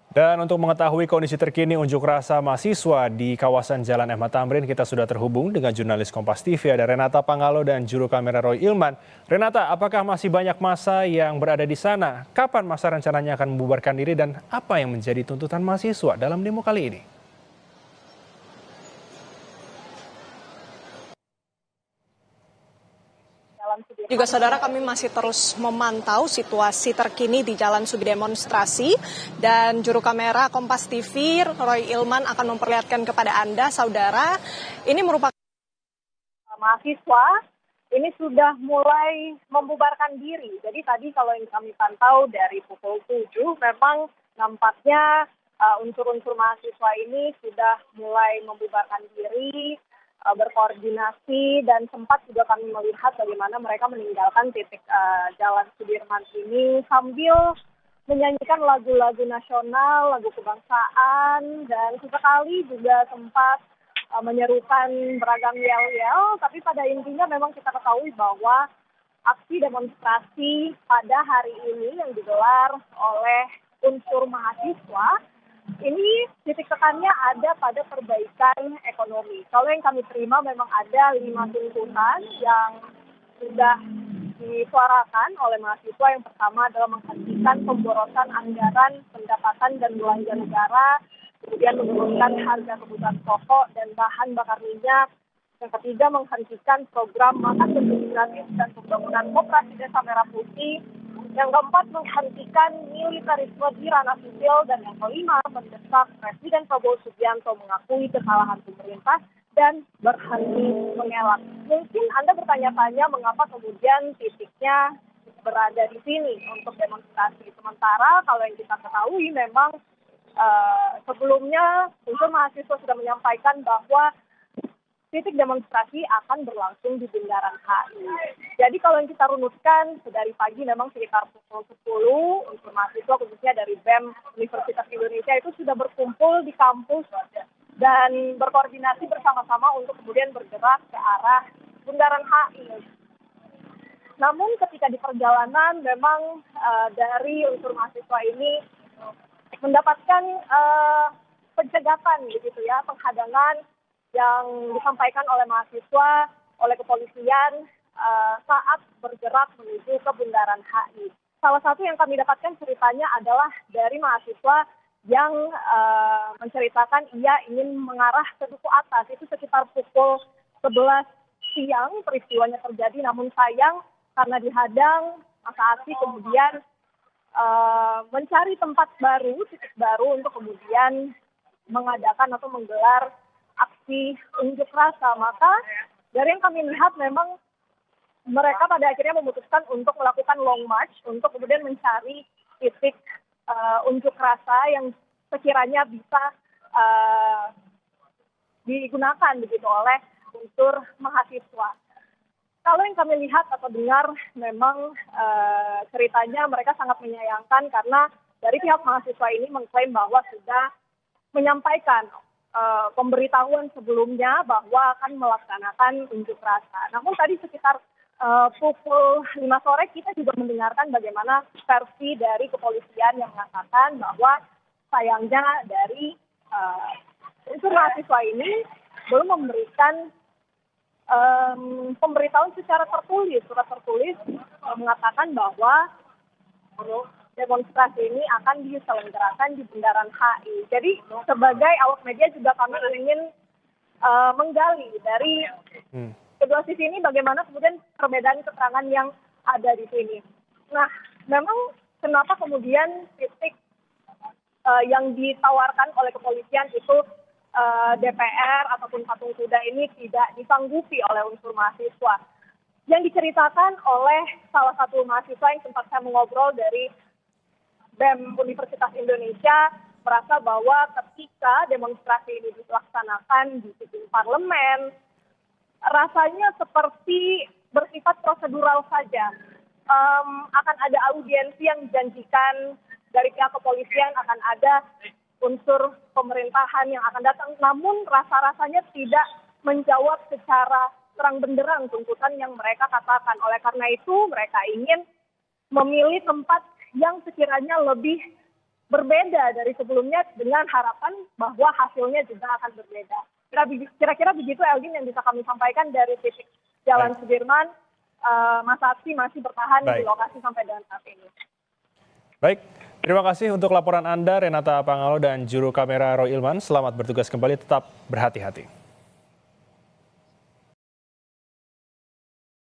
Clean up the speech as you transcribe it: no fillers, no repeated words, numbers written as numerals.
Dan untuk mengetahui kondisi terkini unjuk rasa mahasiswa di kawasan Jalan Mh Tamrin, kita sudah terhubung dengan jurnalis Kompas TV, ada Renata Pangalo dan juru kamera Roy Ilman. Renata, apakah masih banyak massa yang berada di sana? Kapan massa rencananya akan membubarkan diri dan apa yang menjadi tuntutan mahasiswa dalam demo kali ini? Juga saudara, kami masih terus memantau situasi terkini di Jalan Sudi Demonstrasi dan juru kamera Kompas TV Roy Ilman akan memperlihatkan kepada Anda saudara, ini merupakan mahasiswa ini sudah mulai membubarkan diri. Jadi tadi kalau yang kami pantau dari pukul 7 memang nampaknya unsur-unsur mahasiswa ini sudah mulai membubarkan diri, berkoordinasi, dan sempat juga kami melihat bagaimana mereka meninggalkan titik Jalan Sudirman ini sambil menyanyikan lagu-lagu nasional, lagu kebangsaan, dan sesekali juga sempat menyerukan beragam yel-yel. Tapi pada intinya memang kita ketahui bahwa aksi demonstrasi pada hari ini yang digelar oleh unsur mahasiswa ini titik tekannya ada pada perbaikan ekonomi. Kalau yang kami terima memang ada 5 tuntutan yang sudah disuarakan oleh mahasiswa. Yang pertama adalah menghentikan pemborosan anggaran pendapatan dan belanja negara, kemudian menurunkan harga kebutuhan pokok dan bahan bakar minyak. Yang ketiga, menghentikan program makan bersih gratis dan pembangunan koperasi desa Merah Putih. Yang keempat, menghentikan militerisme di ranah sipil. Dan yang kelima, mendesak Presiden Prabowo Subianto mengakui kesalahan pemerintah dan berhenti mengelak. Mungkin Anda bertanya-tanya mengapa kemudian titiknya berada di sini untuk demonstrasi. Sementara kalau yang kita ketahui memang sebelumnya unsur mahasiswa sudah menyampaikan bahwa titik demonstrasi akan berlangsung di Bundaran HI. Jadi kalau yang kita runutkan, dari pagi memang sekitar pukul 10, unsur mahasiswa khususnya dari BEM Universitas Indonesia itu sudah berkumpul di kampus dan berkoordinasi bersama-sama untuk kemudian bergerak ke arah Bundaran HI. Namun ketika di perjalanan memang dari unsur mahasiswa ini mendapatkan pencegatan begitu ya, penghadangan yang disampaikan oleh mahasiswa, oleh kepolisian saat bergerak menuju ke Bundaran HI. Salah satu yang kami dapatkan ceritanya adalah dari mahasiswa yang menceritakan ia ingin mengarah ke Duku Atas. Itu sekitar pukul 11 siang peristiwanya terjadi, namun sayang karena dihadang masa aksi kemudian mencari tempat baru, titik baru untuk kemudian mengadakan atau menggelar aksi unjuk rasa. Maka dari yang kami lihat memang mereka pada akhirnya memutuskan untuk melakukan long march untuk kemudian mencari titik unjuk rasa yang sekiranya bisa digunakan begitu oleh unsur mahasiswa. Kalau yang kami lihat atau dengar memang ceritanya mereka sangat menyayangkan karena dari pihak mahasiswa ini mengklaim bahwa sudah menyampaikan pemberitahuan sebelumnya bahwa akan melaksanakan unjuk rasa. Namun tadi sekitar pukul 5 sore kita juga mendengarkan bagaimana versi dari kepolisian yang mengatakan bahwa sayangnya dari unsur mahasiswa ini belum memberikan pemberitahuan secara tertulis, surat tertulis mengatakan bahwa demonstrasi ini akan diselenggarakan di Bundaran HI. Jadi sebagai awak media juga kami ingin menggali dari kedua sisi ini bagaimana kemudian perbedaan keterangan yang ada di sini. Nah, memang kenapa kemudian titik yang ditawarkan oleh kepolisian itu DPR ataupun patung kuda ini tidak disanggupi oleh unsur mahasiswa. Yang diceritakan oleh salah satu mahasiswa yang sempat saya mengobrol dari BEM Universitas Indonesia merasa bahwa ketika demonstrasi ini dilaksanakan di gedung parlemen, rasanya seperti bersifat prosedural saja. Akan ada audiensi yang dijanjikan dari pihak kepolisian, akan ada unsur pemerintahan yang akan datang, namun rasa-rasanya tidak menjawab secara terang benderang tuntutan yang mereka katakan. Oleh karena itu mereka ingin memilih tempat yang sekiranya lebih berbeda dari sebelumnya dengan harapan bahwa hasilnya juga akan berbeda. Kira-kira begitu Elgin yang bisa kami sampaikan dari titik Jalan Sudirman. Masa aksi masih bertahan di lokasi sampai dengan saat ini. Baik, terima kasih untuk laporan Anda Renata Pangalo dan juru kamera Roy Ilman. Selamat bertugas kembali, tetap berhati-hati.